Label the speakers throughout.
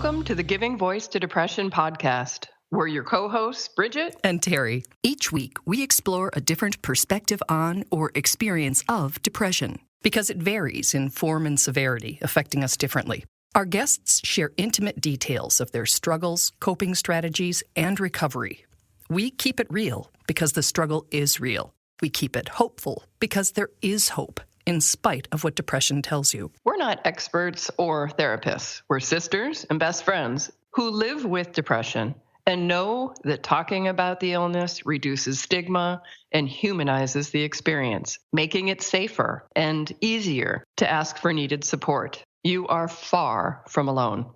Speaker 1: Welcome to the Giving Voice to Depression podcast. We're your co-hosts, Bridget
Speaker 2: and Terry. Each week, we explore a different perspective on or experience of depression because it varies in form and severity, affecting us differently. Our guests share intimate details of their struggles, coping strategies, and recovery. We keep it real because the struggle is real. We keep it hopeful because there is hope, in spite of what depression tells you.
Speaker 1: We're not experts or therapists. We're sisters and best friends who live with depression and know that talking about the illness reduces stigma and humanizes the experience, making it safer and easier to ask for needed support. You are far from alone.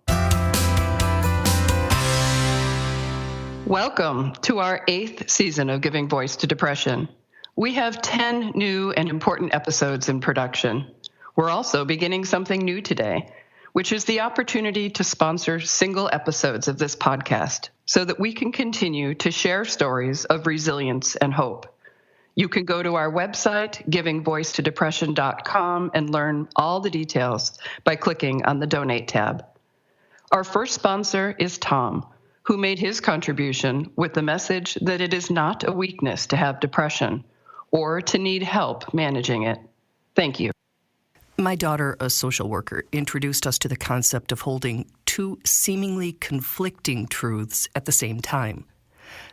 Speaker 1: Welcome to our 8th season of Giving Voice to Depression. We have 10 new and important episodes in production. We're also beginning something new today, which is the opportunity to sponsor single episodes of this podcast so that we can continue to share stories of resilience and hope. You can go to our website, givingvoicetodepression.com, and learn all the details by clicking on the Donate tab. Our first sponsor is Tom, who made his contribution with the message that it is not a weakness to have depression or to need help managing it. Thank you.
Speaker 2: My daughter, a social worker, introduced us to the concept of holding two seemingly conflicting truths at the same time.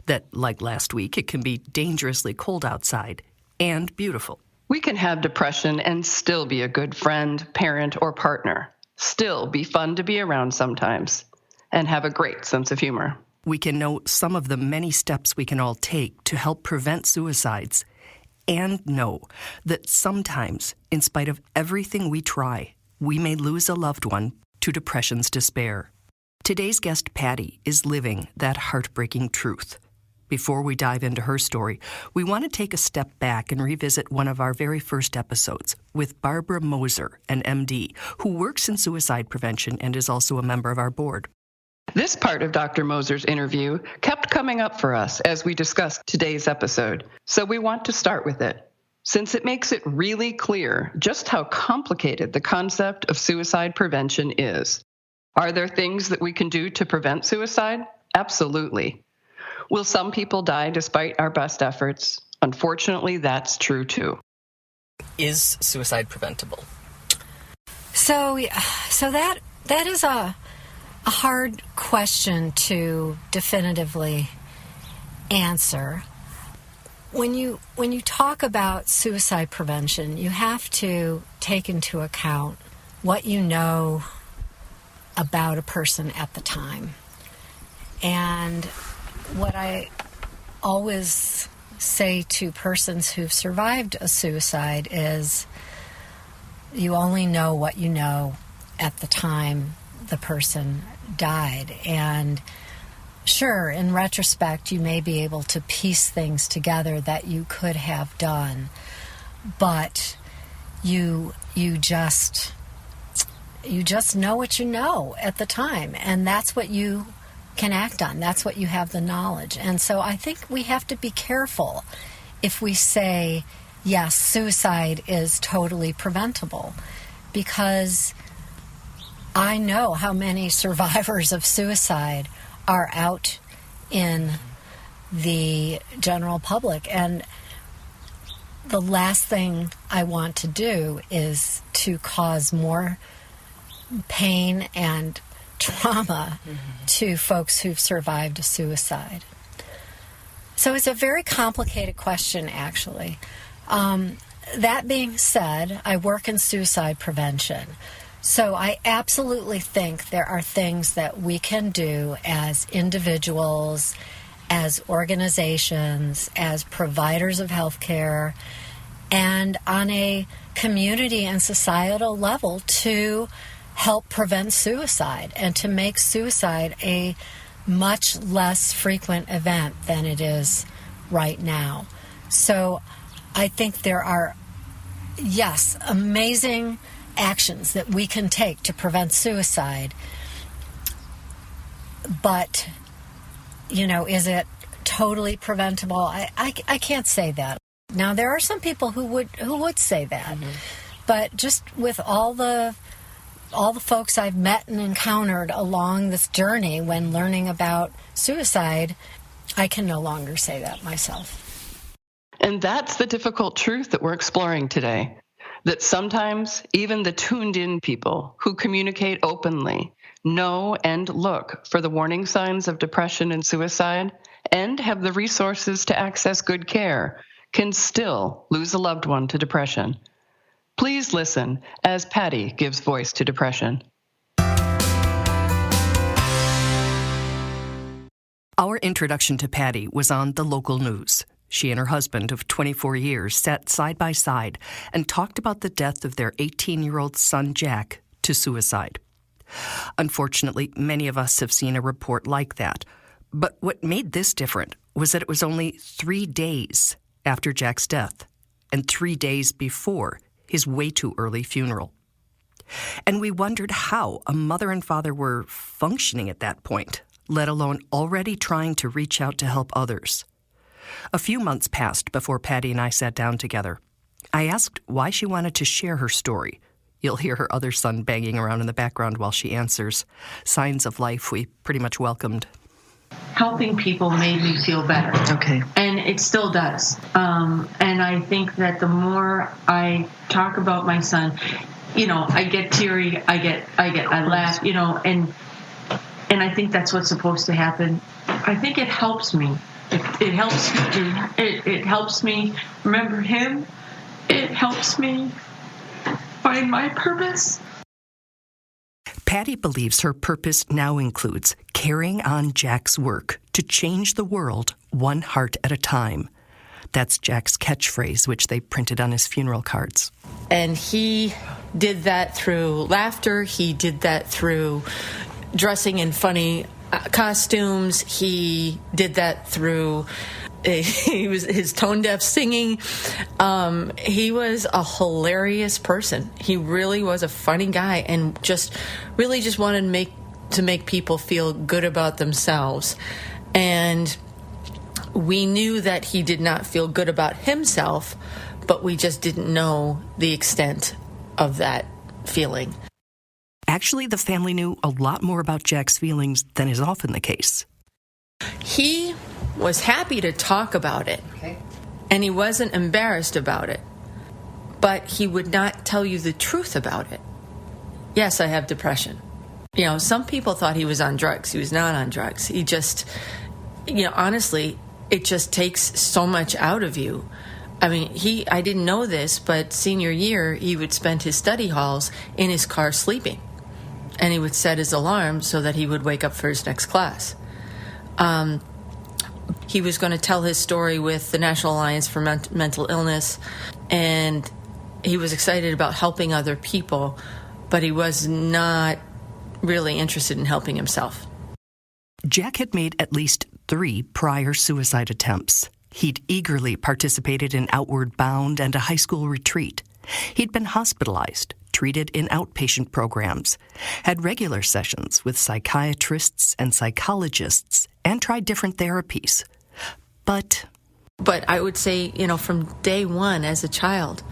Speaker 2: That, like last week, it can be dangerously cold outside and beautiful.
Speaker 1: We can have depression and still be a good friend, parent, or partner. Still be fun to be around sometimes and have a great sense of humor.
Speaker 2: We can know some of the many steps we can all take to help prevent suicides and know that sometimes, in spite of everything we try, we may lose a loved one to depression's despair. Today's guest, Patty, is living that heartbreaking truth. Before we dive into her story, we want to take a step back and revisit one of our very first episodes with Barbara Moser, an MD, who works in suicide prevention and is also a member of our board.
Speaker 1: This part of Dr. Moser's interview kept coming up for us as we discussed today's episode, so we want to start with it, since it makes it really clear just how complicated the concept of suicide prevention is. Are there things that we can do to prevent suicide? Absolutely. Will some people die despite our best efforts? Unfortunately, that's true too.
Speaker 2: Is suicide preventable?
Speaker 3: So that is a hard question to definitively answer. When you talk about suicide prevention, you have to take into account what you know about a person at the time. And what I always say to persons who've survived a suicide is you only know what you know at the time the person died. And sure, in retrospect, you may be able to piece things together that you could have done, but you just know what you know at the time, and that's what you can act on. That's what you have the knowledge. And so I think we have to be careful if we say, yes, suicide is totally preventable, because I know how many survivors of suicide are out in the general public, and the last thing I want to do is to cause more pain and trauma to folks who've survived a suicide. So it's a very complicated question, actually. That being said, I work in suicide prevention. So I absolutely think there are things that we can do as individuals, as organizations, as providers of healthcare, and on a community and societal level to help prevent suicide and to make suicide a much less frequent event than it is right now. So I think there are, yes, amazing actions that we can take to prevent suicide, but, is it totally preventable? I can't say that. Now, there are some people who would say that, but just with all the all the folks I've met and encountered along this journey when learning about suicide, I can no longer say that myself.
Speaker 1: And that's the difficult truth that we're exploring today, that sometimes even the tuned-in people who communicate openly know and look for the warning signs of depression and suicide and have the resources to access good care can still lose a loved one to depression. Please listen as Patty gives voice to depression.
Speaker 2: Our introduction to Patty was on the local news. She and her husband of 24 years sat side by side and talked about the death of their 18-year-old son, Jack, to suicide. Unfortunately, many of us have seen a report like that. But what made this different was that it was only 3 days after Jack's death and 3 days before his way too early funeral. And we wondered how a mother and father were functioning at that point, let alone already trying to reach out to help others. A few months passed before Patty and I sat down together. I asked why she wanted to share her story. You'll hear her other son banging around in the background while she answers. Signs of life we pretty much welcomed.
Speaker 4: Helping people made me feel better.
Speaker 2: Okay.
Speaker 4: And it still does. And I think that the more I talk about my son, I get teary, I laugh, and I think that's what's supposed to happen. I think it helps me. It helps me remember him. It helps me find my purpose.
Speaker 2: Patty believes her purpose now includes carrying on Jack's work to change the world one heart at a time. That's Jack's catchphrase, which they printed on his funeral cards.
Speaker 5: And he did that through laughter. He did that through dressing in funny costumes. He did that through his tone-deaf singing. He was a hilarious person. He really was a funny guy, and just wanted to make people feel good about themselves. And we knew that he did not feel good about himself, but we just didn't know the extent of that feeling.
Speaker 2: Actually, the family knew a lot more about Jack's feelings than is often the case.
Speaker 5: He was happy to talk about it, and he wasn't embarrassed about it, but he would not tell you the truth about it. Yes, I have depression. Some people thought he was on drugs. He was not on drugs. He just, honestly, it just takes so much out of you. I mean, I didn't know this, but senior year, he would spend his study halls in his car sleeping, and he would set his alarm so that he would wake up for his next class. He was going to tell his story with the National Alliance for Mental Illness, and he was excited about helping other people, but he was not really interested in helping himself.
Speaker 2: Jack had made at least 3 prior suicide attempts. He'd eagerly participated in Outward Bound and a high school retreat. He'd been hospitalized, treated in outpatient programs, had regular sessions with psychiatrists and psychologists, and tried different therapies. But
Speaker 5: I would say, from day one as a child,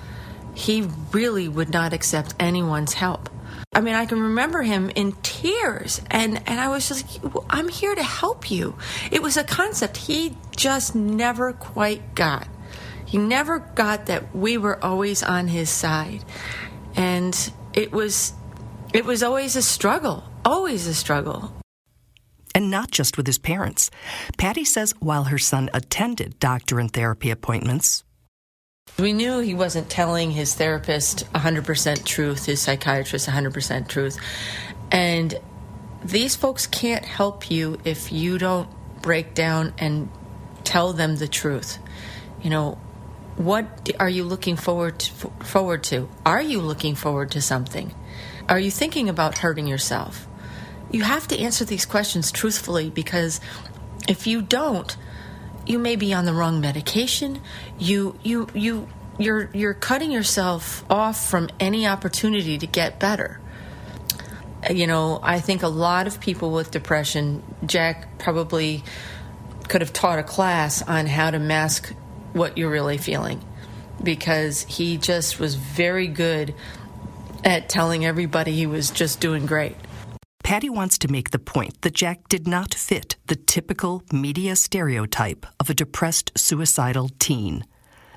Speaker 5: he really would not accept anyone's help. I mean, I can remember him in tears, and I was just like, I'm here to help you. It was a concept he just never quite got. He never got that we were always on his side. And it was always a struggle, always a struggle.
Speaker 2: And not just with his parents. Patty says while her son attended doctor and therapy appointments,
Speaker 5: we knew he wasn't telling his therapist 100% truth, his psychiatrist 100% truth. And these folks can't help you if you don't break down and tell them the truth. What are you looking forward to? Are you looking forward to something? Are you thinking about hurting yourself? You have to answer these questions truthfully, because if you don't, you may be on the wrong medication. You're cutting yourself off from any opportunity to get better. I think a lot of people with depression, Jack probably could have taught a class on how to mask what you're really feeling, because he just was very good at telling everybody he was just doing great.
Speaker 2: Patty wants to make the point that Jack did not fit the typical media stereotype of a depressed, suicidal teen.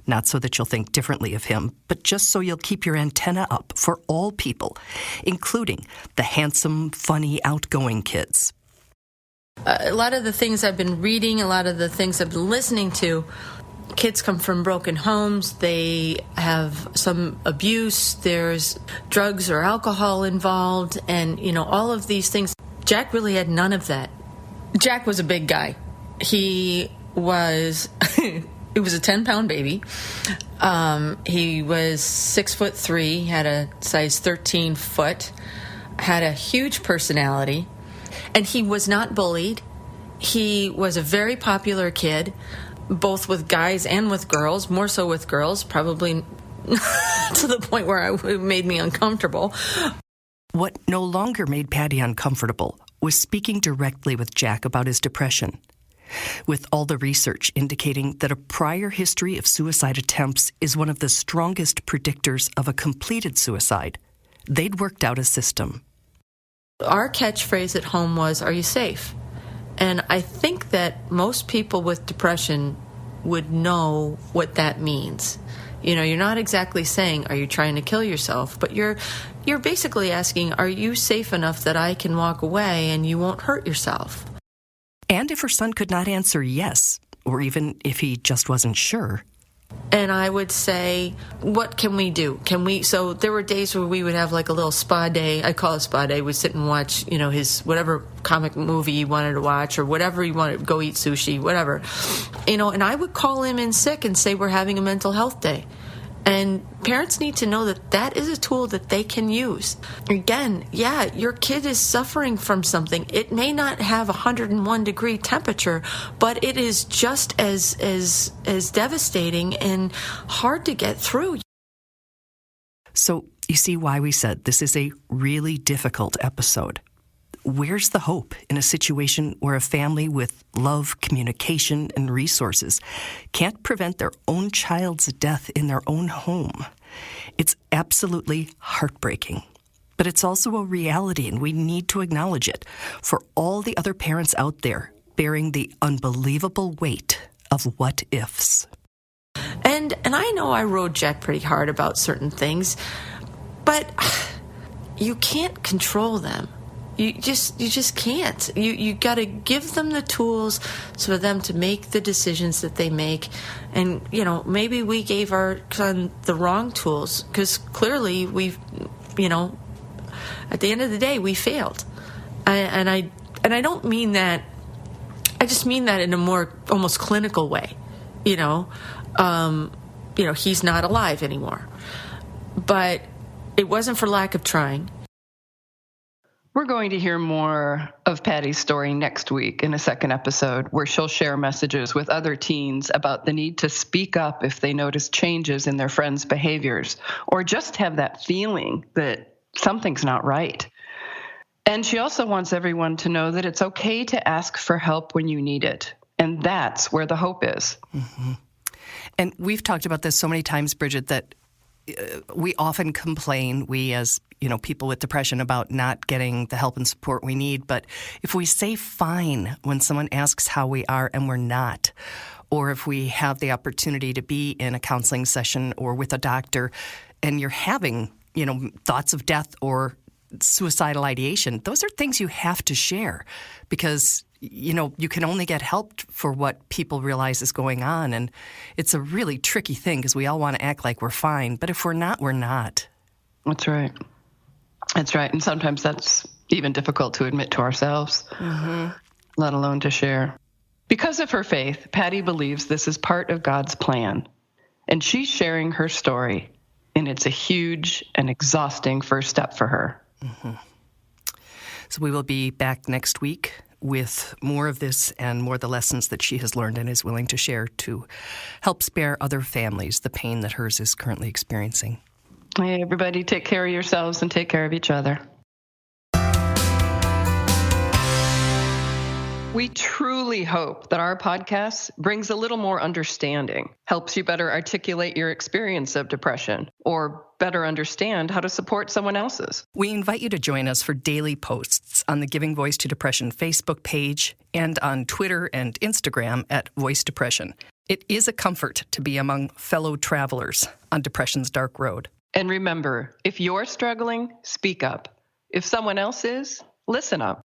Speaker 2: Not so that you'll think differently of him, but just so you'll keep your antenna up for all people, including the handsome, funny, outgoing kids.
Speaker 5: A lot of the things I've been reading, a lot of the things I've been listening to, kids come from broken homes, they have some abuse, there's drugs or alcohol involved, and, all of these things. Jack really had none of that. Jack was a big guy. He was... It was a 10-pound baby. He was 6'3", had a size 13 foot, had a huge personality, and he was not bullied. He was a very popular kid, both with guys and with girls, more so with girls, probably to the point where it made me uncomfortable.
Speaker 2: What no longer made Patty uncomfortable was speaking directly with Jack about his depression. With all the research indicating that a prior history of suicide attempts is one of the strongest predictors of a completed suicide, they'd worked out a system.
Speaker 5: Our catchphrase at home was, "Are you safe?" And I think that most people with depression would know what that means. You're not exactly saying, "Are you trying to kill yourself?" But you're basically asking, "Are you safe enough that I can walk away and you won't hurt yourself?"
Speaker 2: And if her son could not answer yes, or even if he just wasn't sure.
Speaker 5: And I would say, what can we do? So there were days where we would have like a little spa day. I call it spa day. We'd sit and watch, his whatever comic movie he wanted to watch or whatever he wanted, go eat sushi, whatever. And I would call him in sick and say, we're having a mental health day. And parents need to know that that is a tool that they can use. Again, yeah, your kid is suffering from something. It may not have 101-degree temperature, but it is just as devastating and hard to get through.
Speaker 2: So you see why we said this is a really difficult episode. Where's the hope in a situation where a family with love, communication, and resources can't prevent their own child's death in their own home? It's absolutely heartbreaking. But it's also a reality, and we need to acknowledge it for all the other parents out there bearing the unbelievable weight of what-ifs.
Speaker 5: And I know I rode Jack pretty hard about certain things, but you can't control them. You just can't. You got to give them the tools for them to make the decisions that they make. And, maybe we gave our son the wrong tools because clearly we've, at the end of the day, we failed. And I don't mean that. I just mean that in a more almost clinical way. He's not alive anymore. But it wasn't for lack of trying.
Speaker 1: We're going to hear more of Patty's story next week in a second episode where she'll share messages with other teens about the need to speak up if they notice changes in their friends' behaviors or just have that feeling that something's not right. And she also wants everyone to know that it's okay to ask for help when you need it. And that's where the hope is.
Speaker 2: Mm-hmm. And we've talked about this so many times, Bridget, that we often complain, we as people with depression, about not getting the help and support we need. But if we say fine when someone asks how we are and we're not, or if we have the opportunity to be in a counseling session or with a doctor and you're having, thoughts of death or suicidal ideation, those are things you have to share because, you can only get help for what people realize is going on. And it's a really tricky thing because we all want to act like we're fine. But if we're not, we're not.
Speaker 1: That's right. That's right. And sometimes that's even difficult to admit to ourselves, let alone to share. Because of her faith, Patty believes this is part of God's plan. And she's sharing her story. And it's a huge and exhausting first step for her.
Speaker 2: Mm-hmm. So we will be back next week with more of this and more of the lessons that she has learned and is willing to share to help spare other families the pain that hers is currently experiencing.
Speaker 1: Hey, everybody, take care of yourselves and take care of each other. We truly hope that our podcast brings a little more understanding, helps you better articulate your experience of depression, or better understand how to support someone else's.
Speaker 2: We invite you to join us for daily posts on the Giving Voice to Depression Facebook page and on Twitter and Instagram at Voice Depression. It is a comfort to be among fellow travelers on depression's dark road.
Speaker 1: And remember, if you're struggling, speak up. If someone else is, listen up.